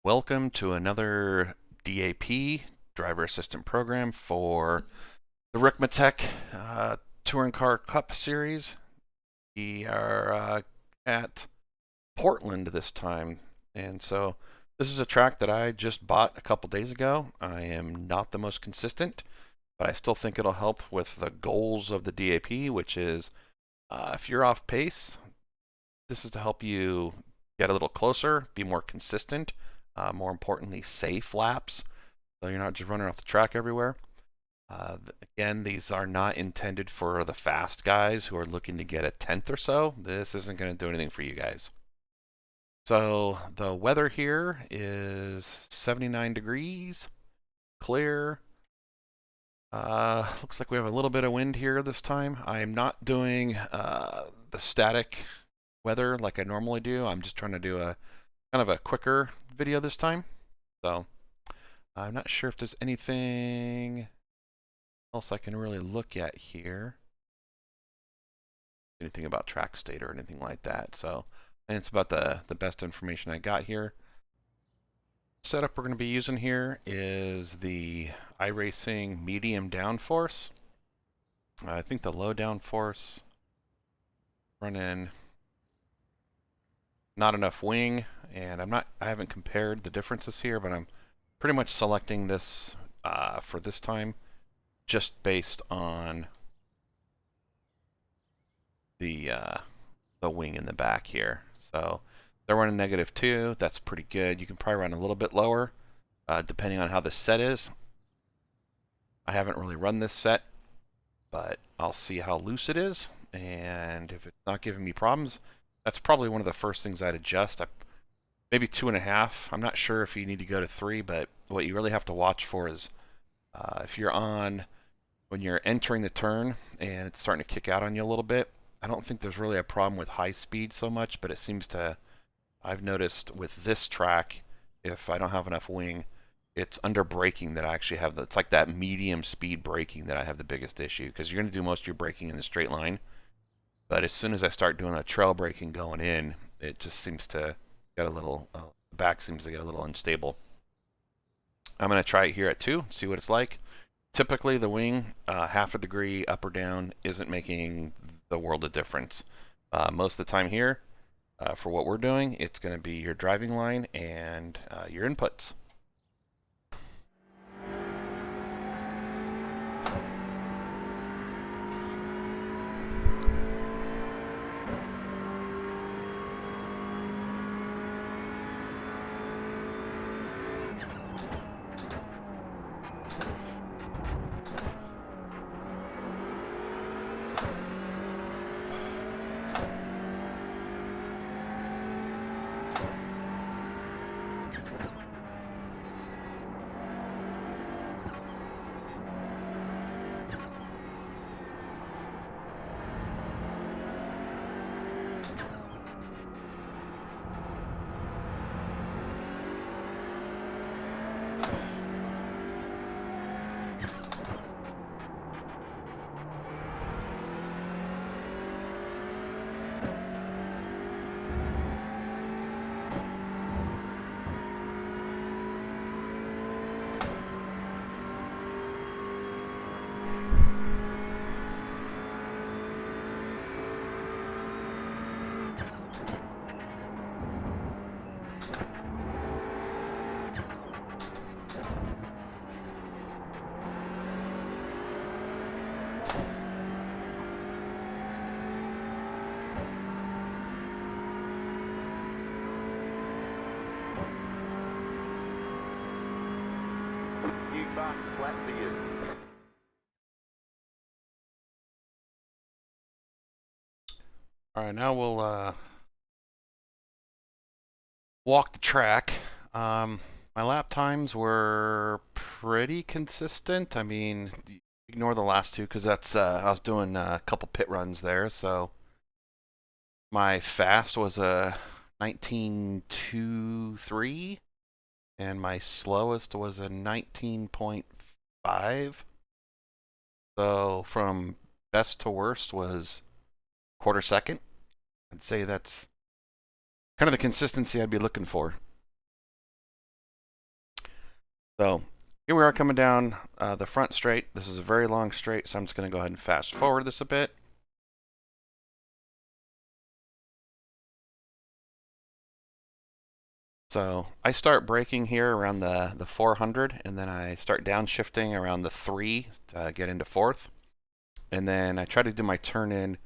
Welcome to another DAP, Driver Assistant Program, for the Richmotech Touring Car Cup Series. We are at Portland this time, and so this is a track that I just bought a couple days ago. I am not the most consistent, but I still think it'll help with the goals of the DAP, which is if you're off pace, this is to help you get a little closer, be more consistent, more importantly, safe laps, so you're not just running off the track everywhere. Again, these are not intended for the fast guys who are looking to get a tenth or so. This isn't going to do anything for you guys. So the weather here is 79 degrees, clear. Looks like we have a little bit of wind here this time. I'm not doing the static weather like I normally do. I'm just trying to do a kind of a quicker video this time. So I'm not sure if there's anything else I can really look at here. Anything about track state or anything like that. So, and it's about the best information I got here. Setup we're going to be using here is the iRacing medium downforce. I think the low downforce running not enough wing, and I haven't compared the differences here, but I'm pretty much selecting this for this time just based on the wing in the back here. So they're running -2. That's pretty good. You can probably run a little bit lower depending on how the set is. I haven't really run this set, but I'll see how loose it is, and if it's not giving me problems, that's probably one of the first things I'd adjust. Maybe 2.5. I'm not sure if you need to go to 3, but what you really have to watch for is if you're on when you're entering the turn and it's starting to kick out on you a little bit. I don't think there's really a problem with high speed so much, but it seems to, I've noticed with this track, if I don't have enough wing, it's under braking that I actually have it's like that medium speed braking that I have the biggest issue, because you're going to do most of your braking in the straight line. But as soon as I start doing a trail braking going in, it just seems to get a little, the back seems to get a little unstable. I'm going to try it here at 2, see what it's like. Typically, the wing, half a degree up or down, isn't making the world of difference. Most of the time here, for what we're doing, it's going to be your driving line and your inputs. Flat for you. All right, now we'll walk the track. My lap times were pretty consistent. I mean, ignore the last two because that's I was doing a couple pit runs there. So my fast was a 19.23, and my slowest was a 19.5. So from best to worst was quarter second. I'd say that's kind of the consistency I'd be looking for. So here we are coming down the front straight. This is a very long straight, so I'm just going to go ahead and fast forward this a bit. So I start braking here around the 400, and then I start downshifting around the 3 to get into 4th. And then I try to do my turn in.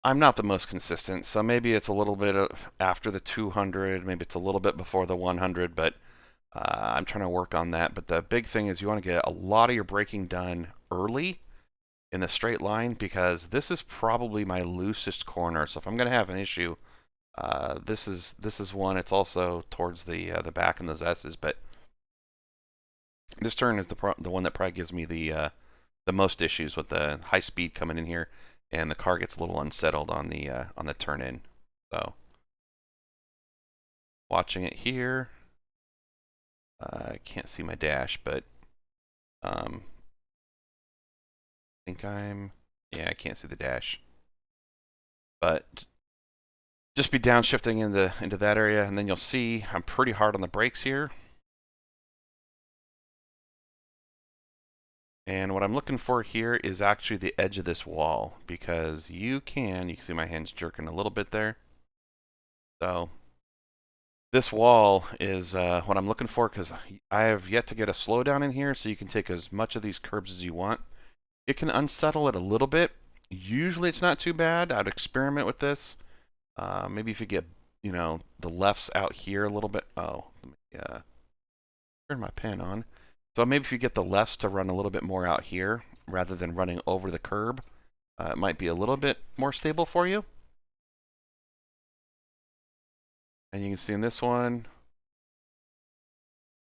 I'm not the most consistent, so maybe it's a little bit after the 200, maybe it's a little bit before the 100, but I'm trying to work on that. But the big thing is you want to get a lot of your braking done early in the straight line, because this is probably my loosest corner. So if I'm going to have an issue, this is one. It's also towards the back in those S's, but this turn is the one that probably gives me the most issues with the high speed coming in here, and the car gets a little unsettled on the turn in. So watching it here, I can't see my dash, but I think yeah, I can't see the dash, but just be downshifting into that area, and then you'll see I'm pretty hard on the brakes here. And what I'm looking for here is actually the edge of this wall, because you can see my hands jerking a little bit there. So this wall is what I'm looking for, because I have yet to get a slowdown in here, so you can take as much of these curbs as you want. It can unsettle it a little bit. Usually it's not too bad. I'd experiment with this. Maybe if you get, the lefts out here a little bit. Oh, let me turn my pen on. So maybe if you get the lefts to run a little bit more out here rather than running over the curb, it might be a little bit more stable for you. And you can see in this one,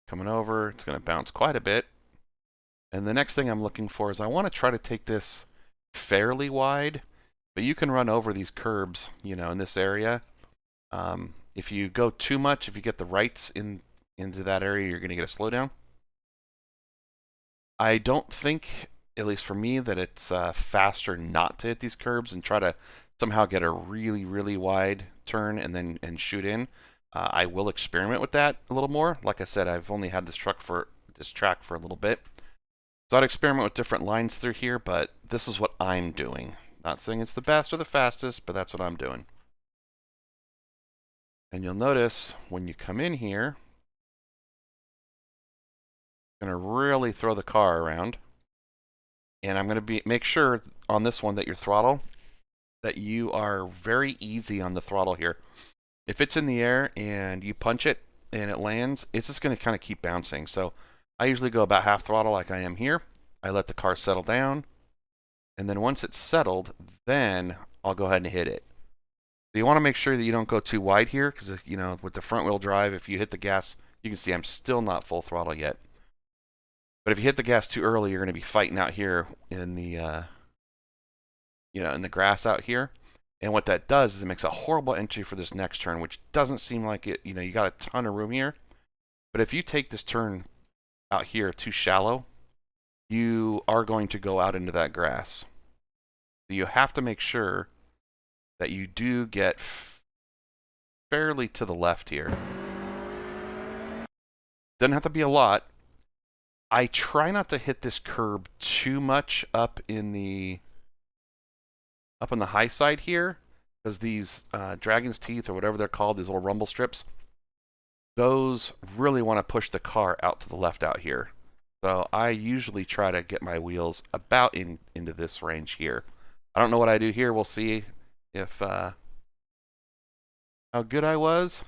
coming over, it's going to bounce quite a bit. And the next thing I'm looking for is I want to try to take this fairly wide, but you can run over these curbs, in this area. If you go too much, if you get the rights into that area, you're going to get a slowdown. I don't think, at least for me, that it's faster not to hit these curbs and try to somehow get a really, really wide turn and shoot in. I will experiment with that a little more. Like I said, I've only had this track for a little bit. So I'd experiment with different lines through here, but this is what I'm doing. Not saying it's the best or the fastest, but that's what I'm doing. And you'll notice when you come in here, I'm going to really throw the car around. And I'm going to make sure on this one that your throttle, that you are very easy on the throttle here. If it's in the air and you punch it and it lands, it's just going to kind of keep bouncing. So I usually go about half throttle like I am here. I let the car settle down. And then once it's settled, then I'll go ahead and hit it. So you want to make sure that you don't go too wide here, because, with the front wheel drive, if you hit the gas, you can see I'm still not full throttle yet. But if you hit the gas too early, you're going to be fighting out here in the, in the grass out here. And what that does is it makes a horrible entry for this next turn, which doesn't seem like it. You got a ton of room here. But if you take this turn out here too shallow, you are going to go out into that grass. So you have to make sure that you do get fairly to the left here. Doesn't have to be a lot. I try not to hit this curb too much up on the high side here, because these dragon's teeth, or whatever they're called, these little rumble strips, those really want to push the car out to the left out here. So I usually try to get my wheels about into this range here. I don't know what I do here. We'll see if how good I was.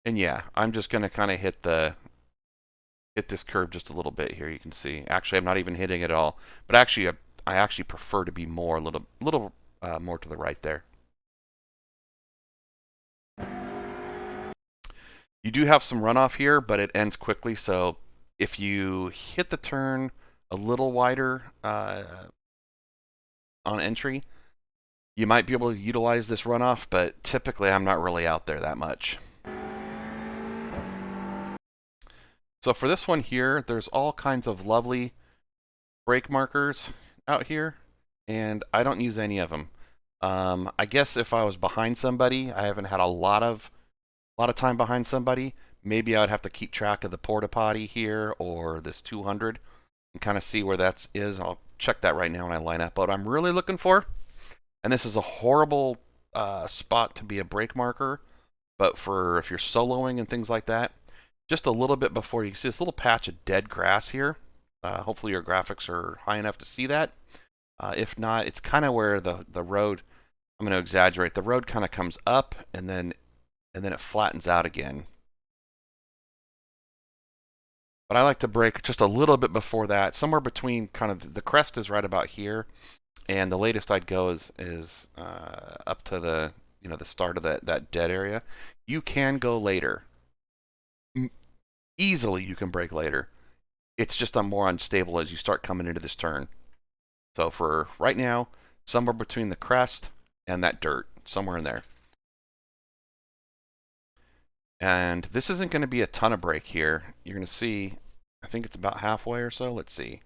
And yeah, I'm just going to kind of hit this curve just a little bit here. You can see. Actually, I'm not even hitting it at all. But actually, I actually prefer to be a little more to the right there. You do have some runoff here, but it ends quickly. So if you hit the turn a little wider on entry, you might be able to utilize this runoff, but typically I'm not really out there that much. So for this one here, there's all kinds of lovely brake markers out here, and I don't use any of them. I guess if I was behind somebody, I haven't had a lot of a lot of time behind somebody, maybe I would have to keep track of the porta potty here or this 200 and kind of see where that is. I'll check that right now when I line up. But what I'm really looking for, and this is a horrible spot to be a brake marker, but for if you're soloing and things like that, just a little bit before you see this little patch of dead grass here. Hopefully your graphics are high enough to see that. If not, it's kind of where the road, I'm going to exaggerate, the road kind of comes up and then it flattens out again. But I like to brake just a little bit before that, somewhere between kind of the crest is right about here, and the latest I'd go is up to the the start of that dead area. You can go later. Easily you can brake later. It's just more unstable as you start coming into this turn. So for right now, somewhere between the crest and that dirt, somewhere in there. And this isn't going to be a ton of brake here. You're going to see, I think it's about halfway or so. Let's see.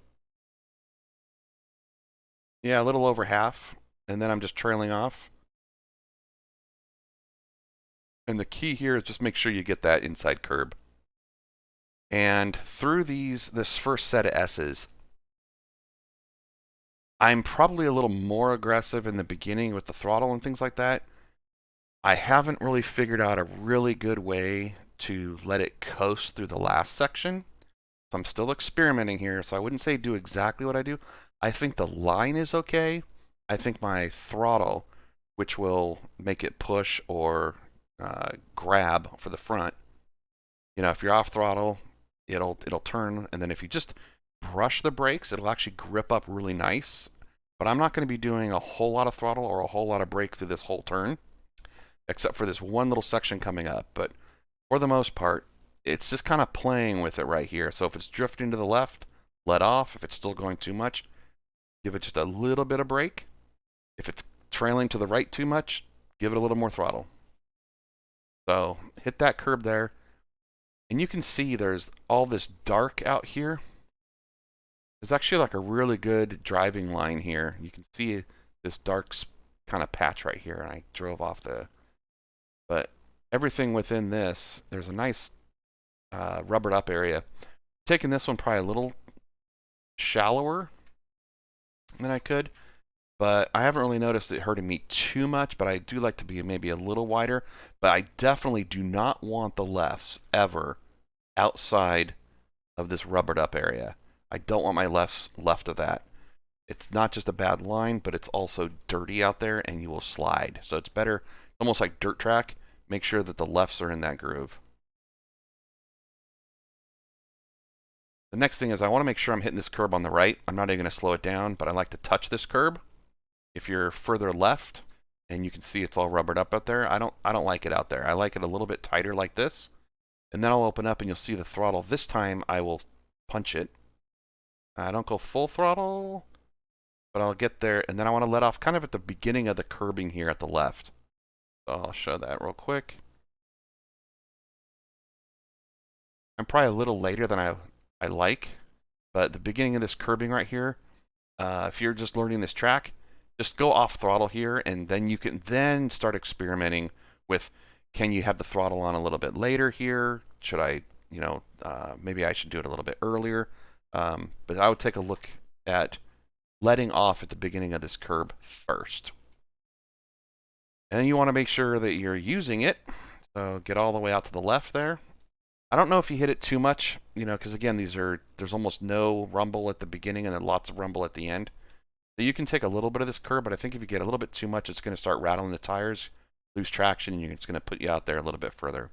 Yeah, a little over half. And then I'm just trailing off. And the key here is just make sure you get that inside curb. And through this first set of S's, I'm probably a little more aggressive in the beginning with the throttle and things like that. I haven't really figured out a really good way to let it coast through the last section. So I'm still experimenting here, so I wouldn't say do exactly what I do. I think the line is okay. I think my throttle, which will make it push or grab for the front, if you're off throttle, it'll turn, and then if you just brush the brakes, it'll actually grip up really nice. But I'm not going to be doing a whole lot of throttle or a whole lot of brake through this whole turn, except for this one little section coming up. But for the most part, it's just kind of playing with it right here. So if it's drifting to the left, let off. If it's still going too much, give it just a little bit of brake. If it's trailing to the right too much, give it a little more throttle. So hit that curb there. And you can see there's all this dark out here. There's actually like a really good driving line here. You can see this dark kind of patch right here. And I drove off but everything within this, there's a nice rubbered up area. Taking this one probably a little shallower than I could, but I haven't really noticed it hurting me too much, but I do like to be maybe a little wider. But I definitely do not want the lefts ever outside of this rubbered up area. I don't want my lefts left of that. It's not just a bad line, but it's also dirty out there and you will slide. So it's better, almost like dirt track, make sure that the lefts are in that groove. The next thing is I want to make sure I'm hitting this curb on the right. I'm not even going to slow it down, but I like to touch this curb. If you're further left, and you can see it's all rubbered up out there, I don't like it out there. I like it a little bit tighter like this. And then I'll open up and you'll see the throttle. This time I will punch it. I don't go full throttle, but I'll get there. And then I want to let off kind of at the beginning of the curbing here at the left. So I'll show that real quick. I'm probably a little later than I like, but the beginning of this curbing right here, if you're just learning this track, just go off throttle here, and then you can then start experimenting with, can you have the throttle on a little bit later here? Should I, maybe I should do it a little bit earlier. But I would take a look at letting off at the beginning of this curb first. And then you want to make sure that you're using it. So get all the way out to the left there. I don't know if you hit it too much, because again, there's almost no rumble at the beginning and then lots of rumble at the end. So you can take a little bit of this curb, but I think if you get a little bit too much, it's going to start rattling the tires, lose traction, and it's going to put you out there a little bit further.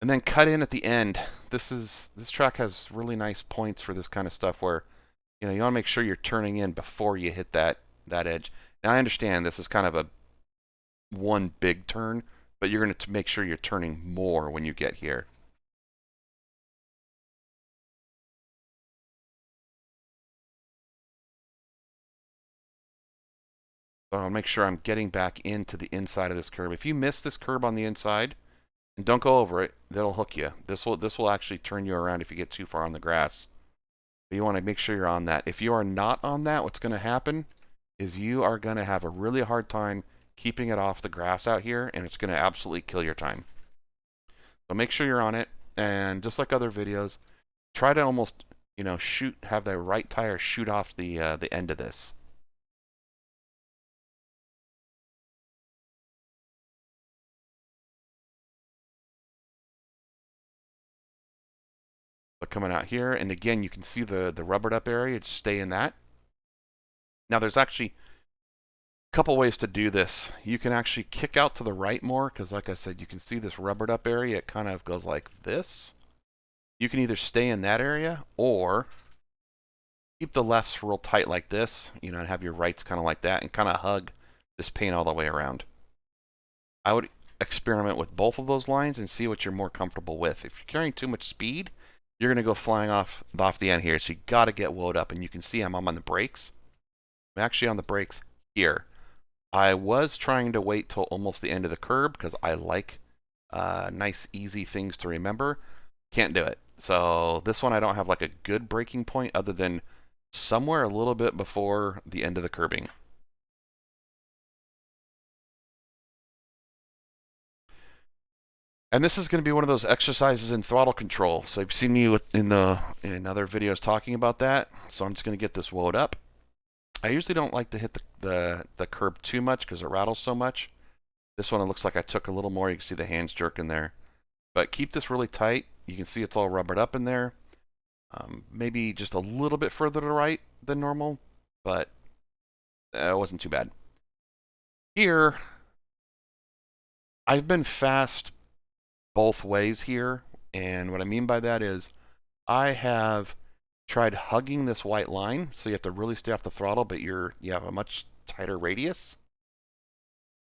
And then cut in at the end. This track has really nice points for this kind of stuff where, you want to make sure you're turning in before you hit that edge. Now I understand this is kind of a one big turn, but you're going to make sure you're turning more when you get here. So I'll make sure I'm getting back into the inside of this curb. If you miss this curb on the inside, and don't go over it, that'll hook you. This will actually turn you around if you get too far on the grass. But you want to make sure you're on that. If you are not on that, what's going to happen is you are going to have a really hard time keeping it off the grass out here, and it's going to absolutely kill your time. So make sure you're on it, and just like other videos, try to almost, you know, have the right tire shoot off the end of this. But coming out here, and again, you can see the rubbered up area. Just stay in that. Now, there's actually a couple ways to do this. You can actually kick out to the right more, because like I said, you can see this rubbered up area. It kind of goes like this. You can either stay in that area, or keep the lefts real tight like this, you know, and have your rights kind of like that, and kind of hug this paint all the way around. I would experiment with both of those lines and see what you're more comfortable with. If you're carrying too much speed, you're going to go flying off the end here. So you got to get woed up, and you can see I'm on the brakes. I'm actually on the brakes here. I was trying to wait till almost the end of the curb because I like nice, easy things to remember. Can't do it. So this one I don't have like a good braking point other than somewhere a little bit before the end of the curbing. And this is going to be one of those exercises in throttle control. So I've seen you in other videos talking about that. So I'm just going to get this woed up. I usually don't like to hit the curb too much because it rattles so much. This one, it looks like I took a little more. You can see the hands jerking there. But keep this really tight. You can see it's all rubbered up in there. Maybe just a little bit further to the right than normal, but it wasn't too bad. Here, I've been fast both ways here, and what I mean by that is I have tried hugging this white line, so you have to really stay off the throttle, but you have a much tighter radius.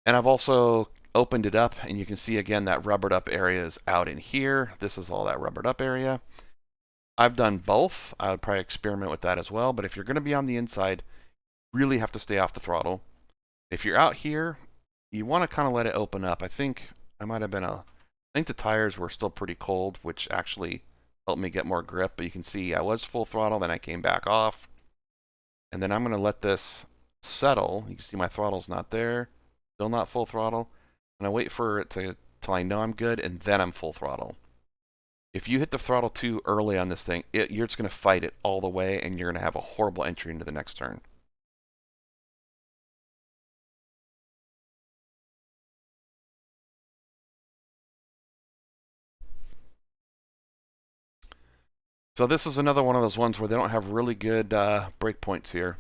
And I've also opened it up, and you can see again that rubbered up area is out in here. This is all that rubbered up area. I've done both. I would probably experiment with that as well, but if you're going to be on the inside, really have to stay off the throttle. If you're out here, you want to kind of let it open up. I think I think the tires were still pretty cold, which actually helped me get more grip, but you can see I was full throttle, then I came back off. And then I'm going to let this settle. You can see my throttle's not there. Still not full throttle. And I wait for it till I know I'm good, and then I'm full throttle. If you hit the throttle too early on this thing, you're just going to fight it all the way, and you're going to have a horrible entry into the next turn. So this is another one of those ones where they don't have really good brake points here.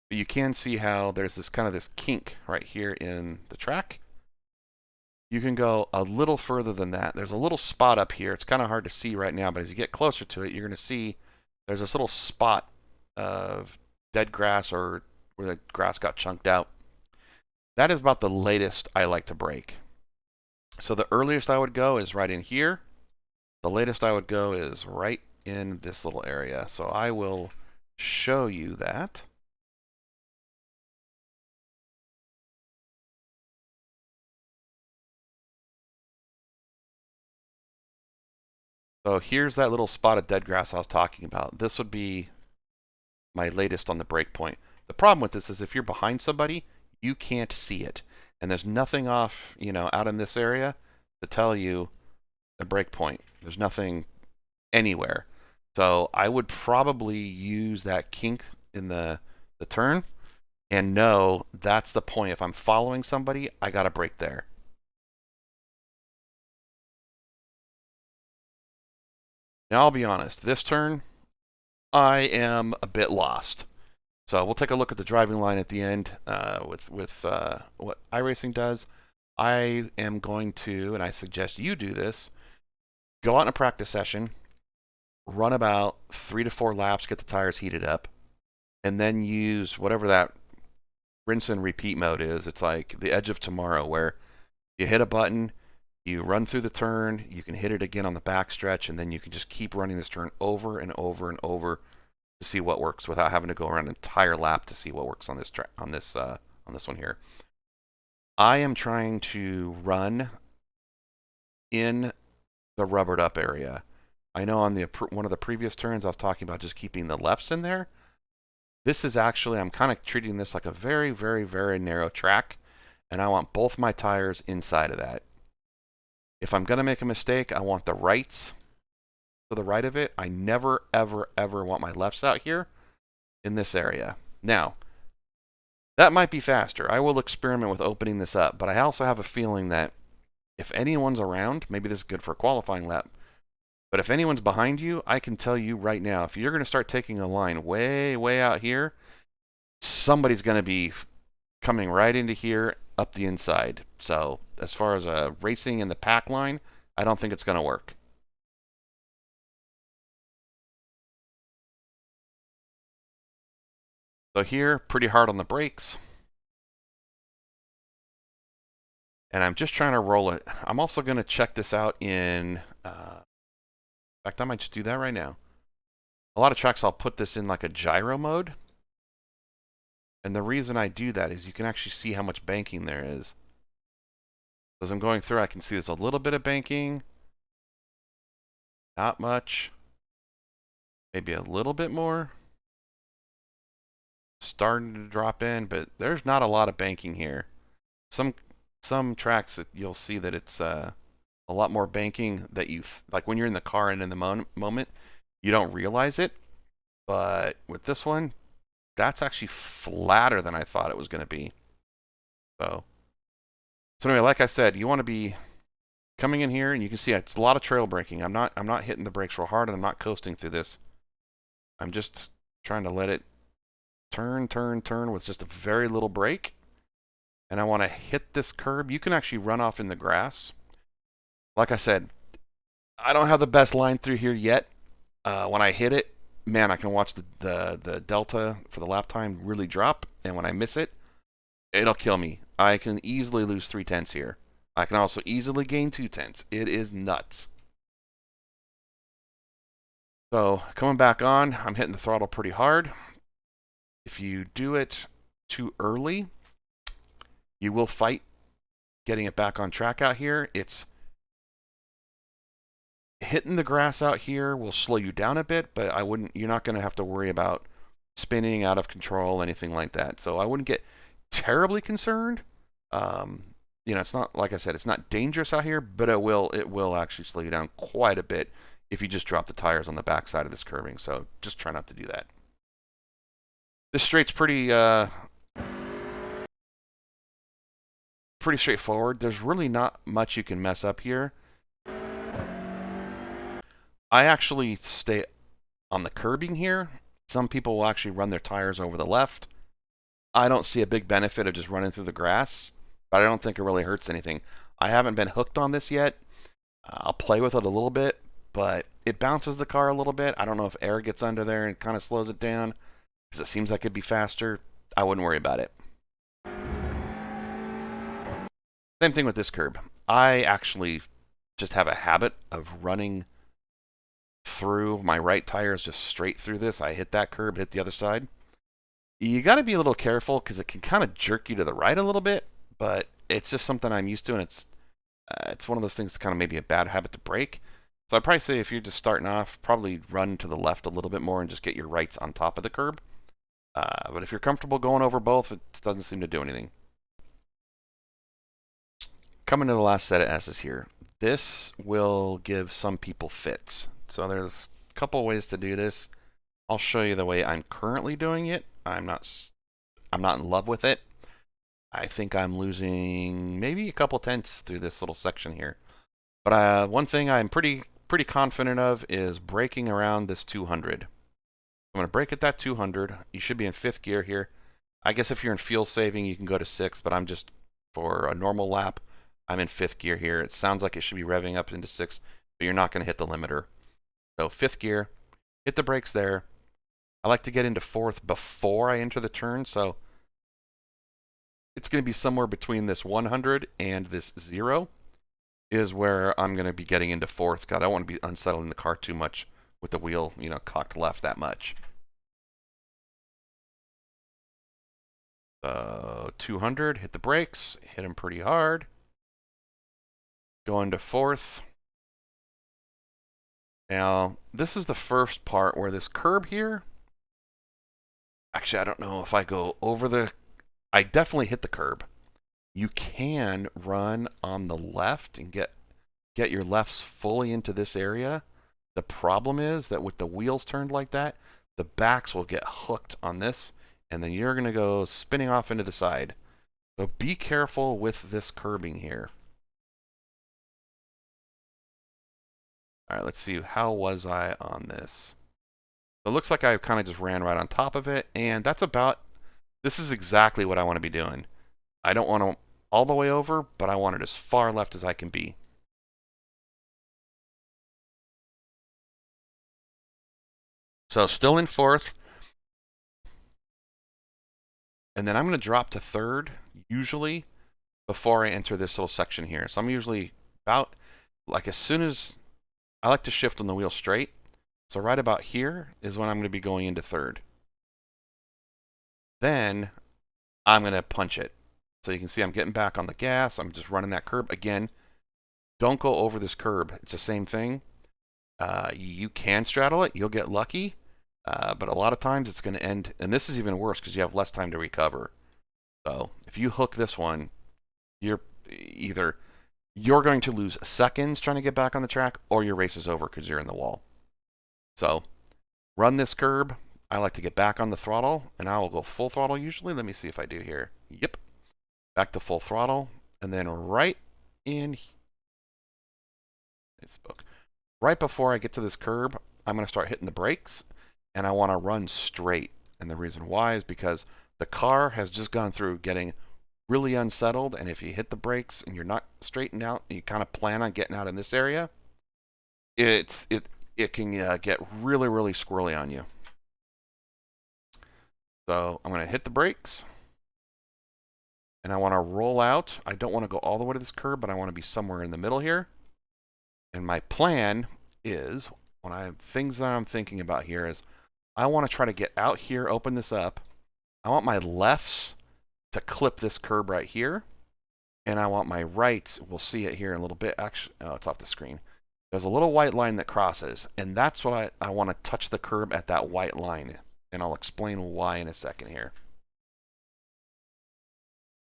But you can see how there's this kind of this kink right here in the track. You can go a little further than that. There's a little spot up here. It's kind of hard to see right now, but as you get closer to it, you're going to see there's this little spot of dead grass or where the grass got chunked out. That is about the latest I like to brake. So the earliest I would go is right in here. The latest I would go is right in this little area. So I will show you that. So here's that little spot of dead grass I was talking about. This would be my latest on the brake point. The problem with this is if you're behind somebody, you can't see it. And there's nothing off, you know, out in this area to tell you the brake point. There's nothing anywhere. So I would probably use that kink in the turn and know that's the point. If I'm following somebody, I got to brake there. Now, I'll be honest, this turn, I am a bit lost. So we'll take a look at the driving line at the end with what iRacing does. I am going to, and I suggest you do this, go out in a practice session, run about 3 to 4 laps, get the tires heated up, and then use whatever that rinse and repeat mode is. It's like the edge of tomorrow where you hit a button, you run through the turn, you can hit it again on the back stretch, and then you can just keep running this turn over and over and over to see what works without having to go around an entire lap to see what works on this on this one here. I am trying to run in the rubbered up area. I know on one of the previous turns I was talking about just keeping the lefts in there. This is actually, I'm kind of treating this like a very, very, very narrow track, and I want both my tires inside of that. If I'm going to make a mistake, I want the rights to the right of it. I never, ever, ever want my lefts out here in this area. Now, that might be faster. I will experiment with opening this up, but I also have a feeling that if anyone's around, maybe this is good for a qualifying lap, but if anyone's behind you, I can tell you right now, if you're going to start taking a line way, way out here, somebody's going to be coming right into here up the inside. So as far as racing in the pack line, I don't think it's going to work. So here, pretty hard on the brakes. And I'm just trying to roll it. I'm also going to check this out in fact, I might just do that right now. A lot of tracks I'll put this in like a gyro mode. And the reason I do that is you can actually see how much banking there is. As I'm going through, I can see there's a little bit of banking. Not much. Maybe a little bit more. Starting to drop in, but there's not a lot of banking here. Some tracks that you'll see that it's a lot more banking that like when you're in the car and in the moment, you don't realize it. But with this one, that's actually flatter than I thought it was going to be. So anyway, like I said, you want to be coming in here, and you can see it's a lot of trail braking. I'm not hitting the brakes real hard, and I'm not coasting through this. I'm just trying to let it turn with just a very little brake. And I want to hit this curb. You can actually run off in the grass. Like I said, I don't have the best line through here yet. When I hit it, man, I can watch the delta for the lap time really drop. And when I miss it, it'll kill me. I can easily lose 3/10 here. I can also easily gain 2/10. It is nuts. So coming back on, I'm hitting the throttle pretty hard. If you do it too early, you will fight getting it back on track out here. It's hitting the grass out here will slow you down a bit, but you're not going to have to worry about spinning out of control, anything like that. So I wouldn't get terribly concerned. It's not, like I said, it's not dangerous out here, but it will actually slow you down quite a bit if you just drop the tires on the backside of this curving. So just try not to do that. This straight's pretty straightforward. There's really not much you can mess up here. I actually stay on the curbing here. Some people will actually run their tires over the left. I don't see a big benefit of just running through the grass, but I don't think it really hurts anything. I haven't been hooked on this yet. I'll play with it a little bit, but it bounces the car a little bit. I don't know if air gets under there and kind of slows it down because it seems like it'd be faster. I wouldn't worry about it. Same thing with this curb. I actually just have a habit of running through my right tires just straight through this. I hit that curb, hit the other side. You got to be a little careful because it can kind of jerk you to the right a little bit, but it's just something I'm used to, and it's one of those things that's kind of maybe a bad habit to break. So I'd probably say if you're just starting off, probably run to the left a little bit more and just get your rights on top of the curb. But if you're comfortable going over both, it doesn't seem to do anything. Coming to the last set of S's here. This will give some people fits. So there's a couple ways to do this. I'll show you the way I'm currently doing it. I'm not in love with it. I think I'm losing maybe a couple tenths through this little section here. But one thing I'm pretty confident of is braking around this 200. I'm going to brake at that 200. You should be in 5th gear here. I guess if you're in fuel saving, you can go to 6th, but I'm just, for a normal lap, I'm in 5th gear here. It sounds like it should be revving up into 6th, but you're not going to hit the limiter. So 5th gear, hit the brakes there. I like to get into 4th before I enter the turn, so it's going to be somewhere between this 100 and this 0 is where I'm going to be getting into 4th. God, I don't want to be unsettling the car too much with the wheel, cocked left that much. 200, hit the brakes, hit them pretty hard. Go into 4th. Now, this is the first part where this curb here, actually, I don't know if I go over I definitely hit the curb. You can run on the left and get your lefts fully into this area. The problem is that with the wheels turned like that, the backs will get hooked on this, and then you're going to go spinning off into the side. So be careful with this curbing here. All right, let's see. How was I on this? So it looks like I kind of just ran right on top of it, and that's about, this is exactly what I want to be doing. I don't want to all the way over, but I want it as far left as I can be. So still in fourth. And then I'm going to drop to third, usually, before I enter this little section here. So I'm usually about, like as soon as, I like to shift on the wheel straight. So right about here is when I'm going to be going into third. Then I'm going to punch it. So you can see I'm getting back on the gas. I'm just running that curb. Again, don't go over this curb. It's the same thing. You can straddle it. You'll get lucky. But a lot of times it's going to end, and this is even worse because you have less time to recover. So if you hook this one, you're going to lose seconds trying to get back on the track, or your race is over because you're in the wall. So run this curb. I like to get back on the throttle, and I will go full throttle usually. Let me see if I do here. Yep. Back to full throttle, and then right before I get to this curb, I'm going to start hitting the brakes, and I want to run straight. And the reason why is because the car has just gone through getting really unsettled, and if you hit the brakes and you're not straightened out, and you kind of plan on getting out in this area, it can get really, really squirrely on you. So I'm going to hit the brakes, and I want to roll out. I don't want to go all the way to this curb, but I want to be somewhere in the middle here. And my plan is, things that I'm thinking about here is, I want to try to get out here, open this up. I want my lefts to clip this curb right here, and I want my rights, we'll see it here in a little bit. Actually, oh, it's off the screen. There's a little white line that crosses, and that's what I want to touch the curb at that white line, and I'll explain why in a second here.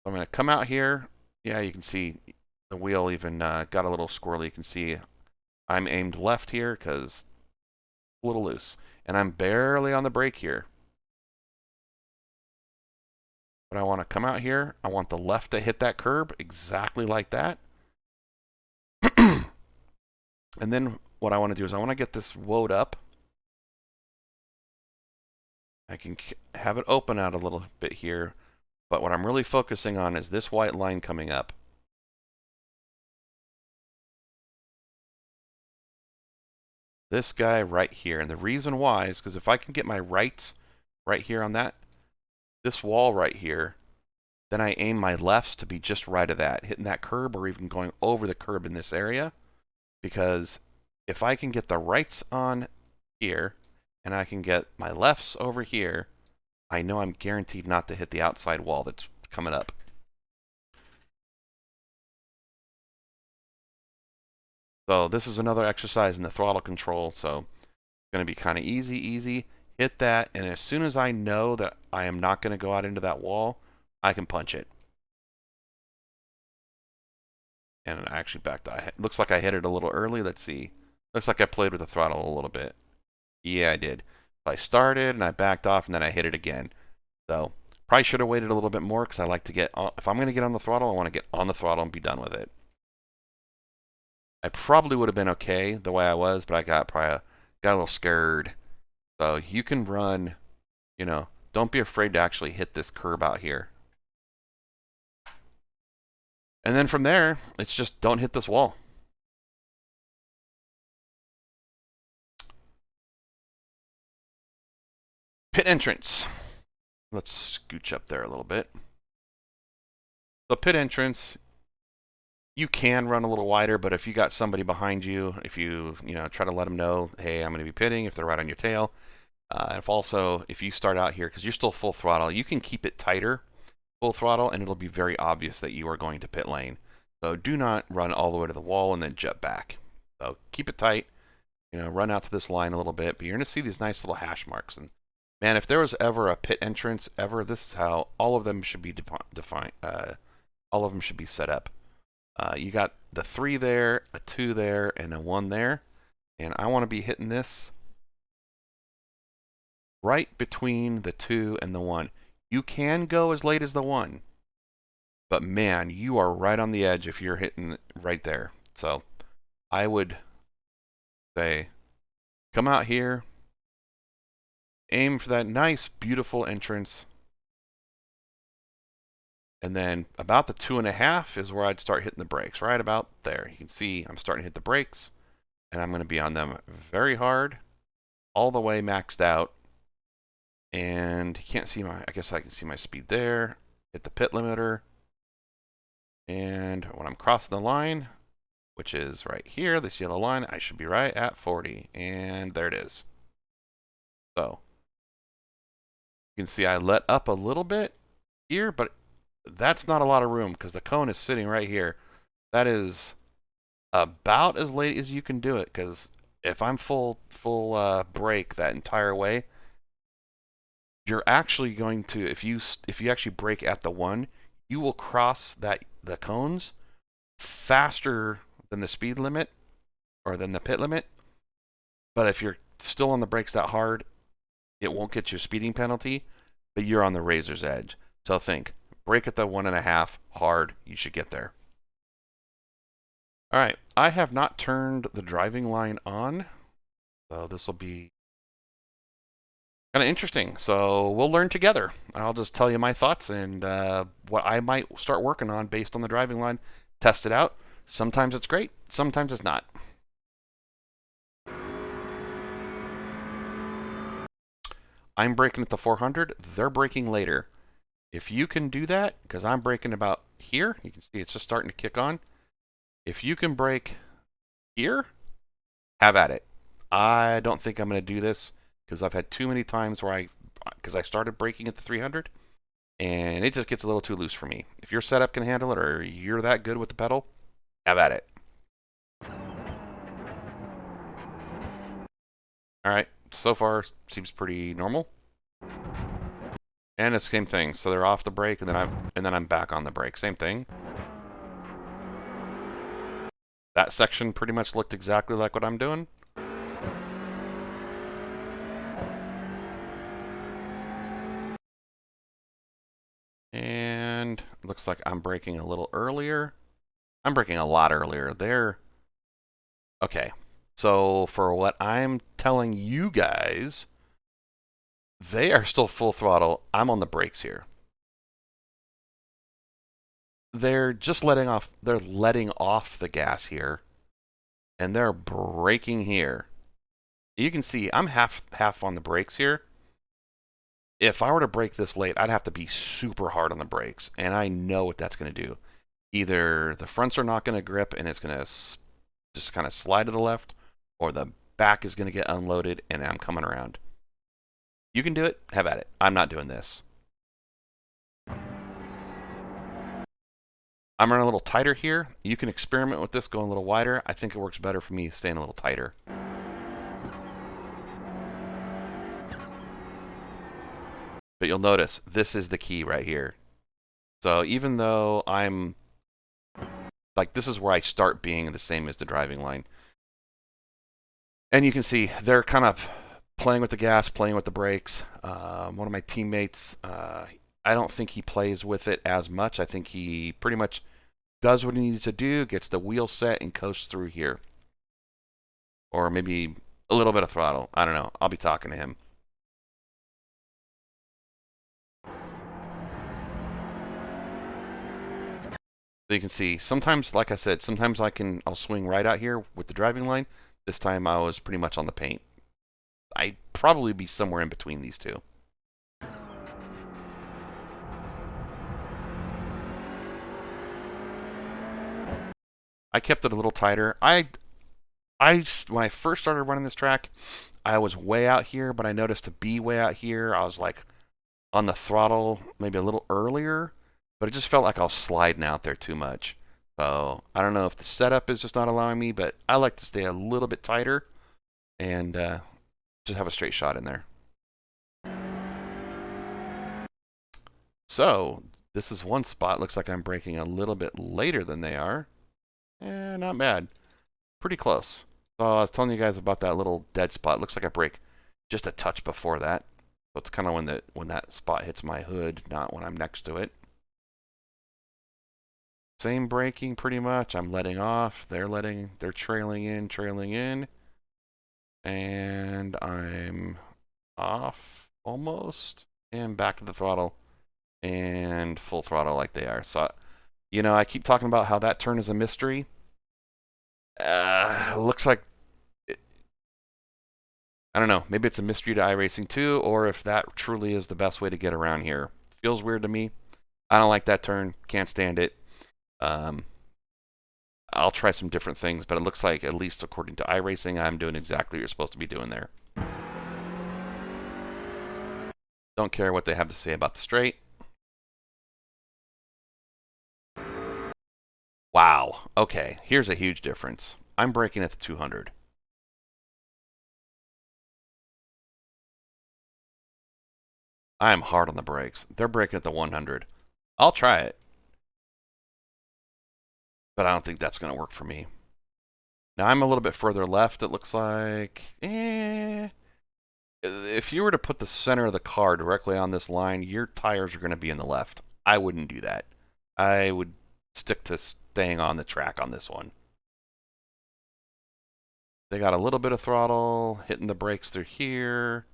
I'm going to come out here. Yeah, you can see the wheel even got a little squirrely. You can see I'm aimed left here because it's a little loose, and I'm barely on the brake here. But I want to come out here. I want the left to hit that curb exactly like that. And then what I want to do is I want to get this woad up. I can have it open out a little bit here, but what I'm really focusing on is this white line coming up. This guy right here. And the reason why is because if I can get my rights right here on this wall right here, then I aim my lefts to be just right of that, hitting that curb or even going over the curb in this area. Because if I can get the rights on here and I can get my lefts over here, I know I'm guaranteed not to hit the outside wall that's coming up. So this is another exercise in the throttle control. So it's going to be kind of easy. Hit that, and as soon as I know that I am not going to go out into that wall, I can punch it. And I actually backed. Looks like I hit it a little early. Let's see. Looks like I played with the throttle a little bit. Yeah, I did. So I started and I backed off and then I hit it again. So probably should have waited a little bit more because I like to get on, if I'm going to get on the throttle, I want to get on the throttle and be done with it. I probably would have been okay the way I was, but I got a little scared. So you can run, don't be afraid to actually hit this curb out here. And then from there, it's just don't hit this wall. Pit entrance. Let's scooch up there a little bit. The pit entrance, you can run a little wider, but if you got somebody behind you, if you try to let them know, hey, I'm going to be pitting, if they're right on your tail. If you start out here, because you're still full throttle, you can keep it tighter, full throttle, and it'll be very obvious that you are going to pit lane. So do not run all the way to the wall and then jump back. So keep it tight, run out to this line a little bit, but you're going to see these nice little hash marks. And man, if there was ever a pit entrance ever, this is how all of them should be All of them should be set up. You got the 3 there, a 2 there, and a 1 there. And I want to be hitting this right between the 2 and the 1. You can go as late as the 1, but man, you are right on the edge if you're hitting right there. So I would say come out here, aim for that nice, beautiful entrance, and then about the 2.5 is where I'd start hitting the brakes, right about there. You can see I'm starting to hit the brakes, and I'm going to be on them very hard, all the way maxed out. And you can't see my, I guess I can see my speed there. Hit the pit limiter. And when I'm crossing the line, which is right here, this yellow line, I should be right at 40. And there it is. So you can see I let up a little bit here, but that's not a lot of room because the cone is sitting right here. That is about as late as you can do it, because if I'm full brake that entire way, you're actually going to, if you actually brake at the 1, you will cross the cones faster than the speed limit or than the pit limit. But if you're still on the brakes that hard, it won't get you a speeding penalty, but you're on the razor's edge. So think, brake at the 1.5 hard, you should get there. All right, I have not turned the driving line on, so this will be kind of interesting. So we'll learn together. I'll just tell you my thoughts and what I might start working on based on the driving line. Test it out. Sometimes it's great, sometimes it's not. I'm braking at the 400. They're braking later. If you can do that, because I'm braking about here, you can see it's just starting to kick on. If you can brake here, have at it. I don't think I'm going to do this because I've had too many times where because I started braking at the 300 and it just gets a little too loose for me. If your setup can handle it or you're that good with the pedal, have at it. All right, so far seems pretty normal. And it's the same thing. So they're off the brake and then I'm back on the brake. Same thing. That section pretty much looked exactly like what I'm doing. And it looks like I'm braking a little earlier. I'm braking a lot earlier. Okay. So for what I'm telling you guys, they are still full throttle. I'm on the brakes here. They're just letting off the gas here. And they're braking here. You can see I'm half on the brakes here. If I were to brake this late, I'd have to be super hard on the brakes, and I know what that's going to do. Either the fronts are not going to grip and it's going to just kind of slide to the left, or the back is going to get unloaded and I'm coming around. You can do it, have at it. I'm not doing this. I'm running a little tighter here. You can experiment with this going a little wider. I think it works better for me staying a little tighter. But you'll notice this is the key right here. So even though I'm like, this is where I start being the same as the driving line. And you can see they're kind of playing with the gas, playing with the brakes. One of my teammates, I don't think he plays with it as much. I think he pretty much does what he needs to do, gets the wheel set, and coasts through here. Or maybe a little bit of throttle. I don't know. I'll be talking to him. So you can see, sometimes, like I said, sometimes I'll swing right out here with the driving line. This time I was pretty much on the paint. I'd probably be somewhere in between these two. I kept it a little tighter. When I first started running this track, I was way out here, but I noticed to be way out here, I was like on the throttle maybe a little earlier, but it just felt like I was sliding out there too much. So I don't know if the setup is just not allowing me, but I like to stay a little bit tighter and just have a straight shot in there. So This is one spot. Looks like I'm braking a little bit later than they are. Not bad. Pretty close. So I was telling you guys about that little dead spot. Looks like I brake just a touch before that. So it's kind of when that spot hits my hood, not when I'm next to it. Same braking pretty much. I'm letting off. They're trailing in. And I'm off almost. And back to the throttle. And full throttle like they are. So, you know, I keep talking about how that turn is a mystery. Looks like, I don't know, maybe it's a mystery to iRacing too, or if that truly is the best way to get around here. Feels weird to me. I don't like that turn. Can't stand it. I'll try some different things, but it looks like, at least according to iRacing, I'm doing exactly what you're supposed to be doing there. Don't care what they have to say about the straight. Wow. Okay, here's a huge difference. I'm braking at the 200. I am hard on the brakes. They're braking at the 100. I'll try it. But I don't think that's going to work for me. Now I'm a little bit further left, it looks like. If you were to put the center of the car directly on this line, your tires are going to be in the left. I wouldn't do that. I would stick to staying on the track on this one. They got a little bit of throttle, hitting the brakes through here.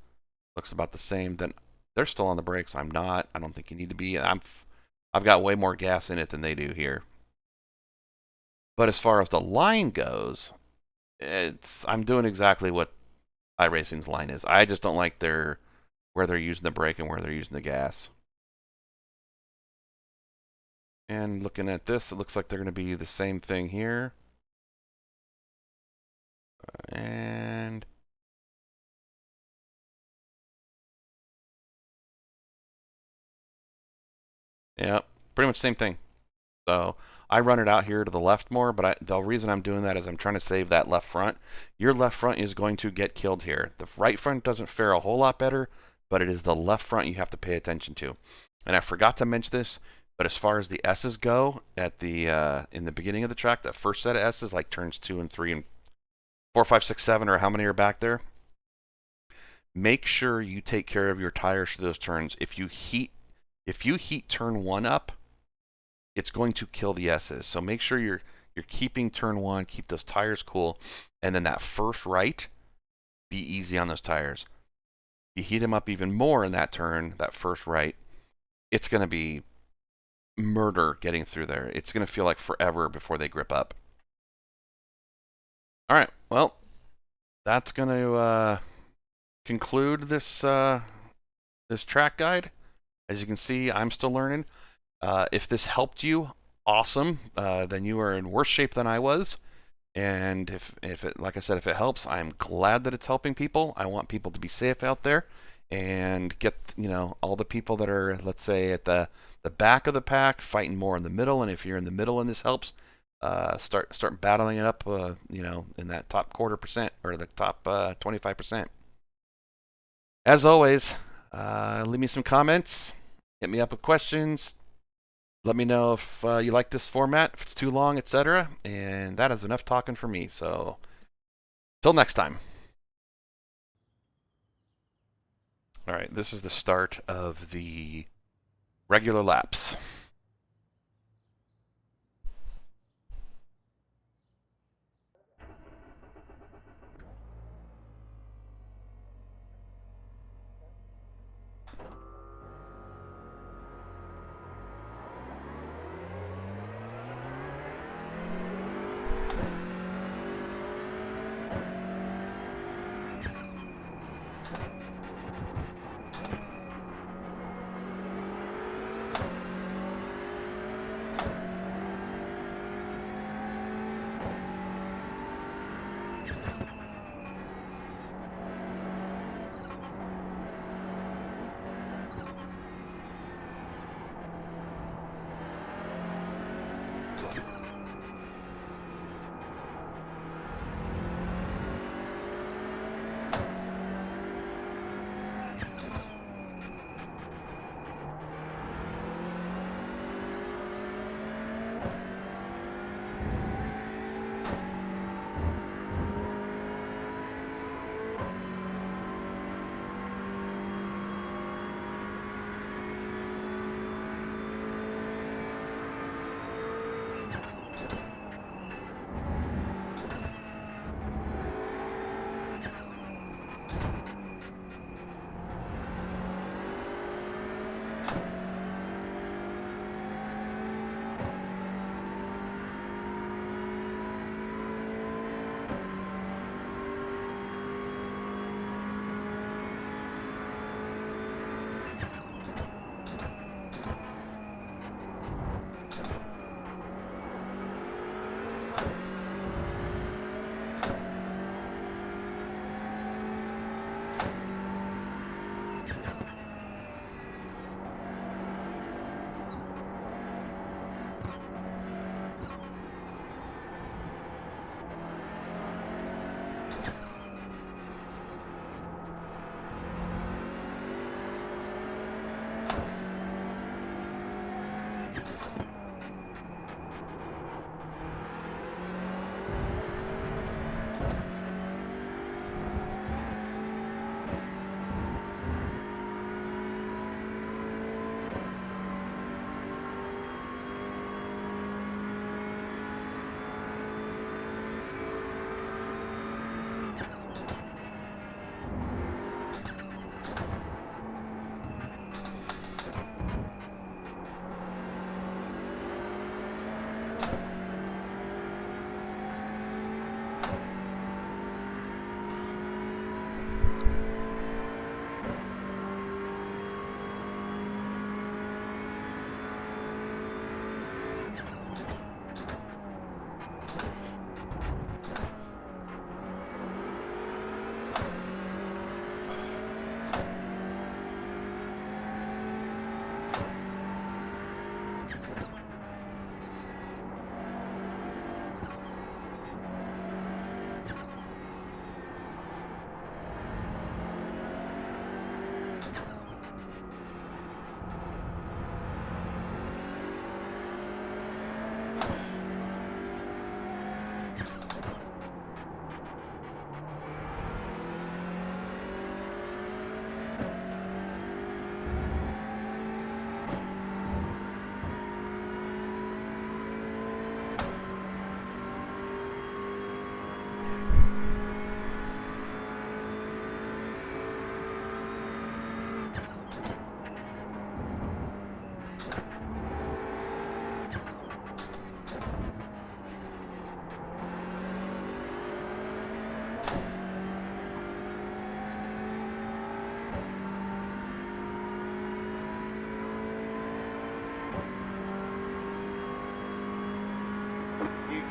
Looks about the same. Then they're still on the brakes. I'm not. I don't think you need to be. I've got way more gas in it than they do here. But as far as the line goes, I'm doing exactly what iRacing's line is. I just don't like where they're using the brake and where they're using the gas. And looking at this, it looks like they're going to be the same thing here. And yeah, pretty much same thing. So I run it out here to the left more, but the reason I'm doing that is I'm trying to save that left front. Your left front is going to get killed here. The right front doesn't fare a whole lot better, but it is the left front you have to pay attention to. And I forgot to mention this, but as far as the S's go, at the in the beginning of the track, that first set of S's, like turns 2 and 3 and 4, 5, 6, 7, or how many are back there, make sure you take care of your tires for those turns. If you heat turn 1 up, it's going to kill the S's. So make sure you're keeping turn 1, keep those tires cool, and then that first right, be easy on those tires. You heat them up even more in that turn, that first right, it's going to be murder getting through there. It's going to feel like forever before they grip up. All right, well, that's going to conclude this this track guide. As you can see, I'm still learning. If this helped you, awesome. Then you are in worse shape than I was. And if it, like I said, if it helps, I'm glad that it's helping people. I want people to be safe out there and get, you know, all the people that are, let's say, at the back of the pack fighting more in the middle. And if you're in the middle and this helps, start battling it up, you know, in that top 25% or the top 25%. As always, leave me some comments. Hit me up with questions. Let me know if you like this format, if it's too long, etc. And that is enough talking for me. So, till next time. All right, this is the start of the regular laps.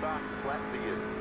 Back flat for you.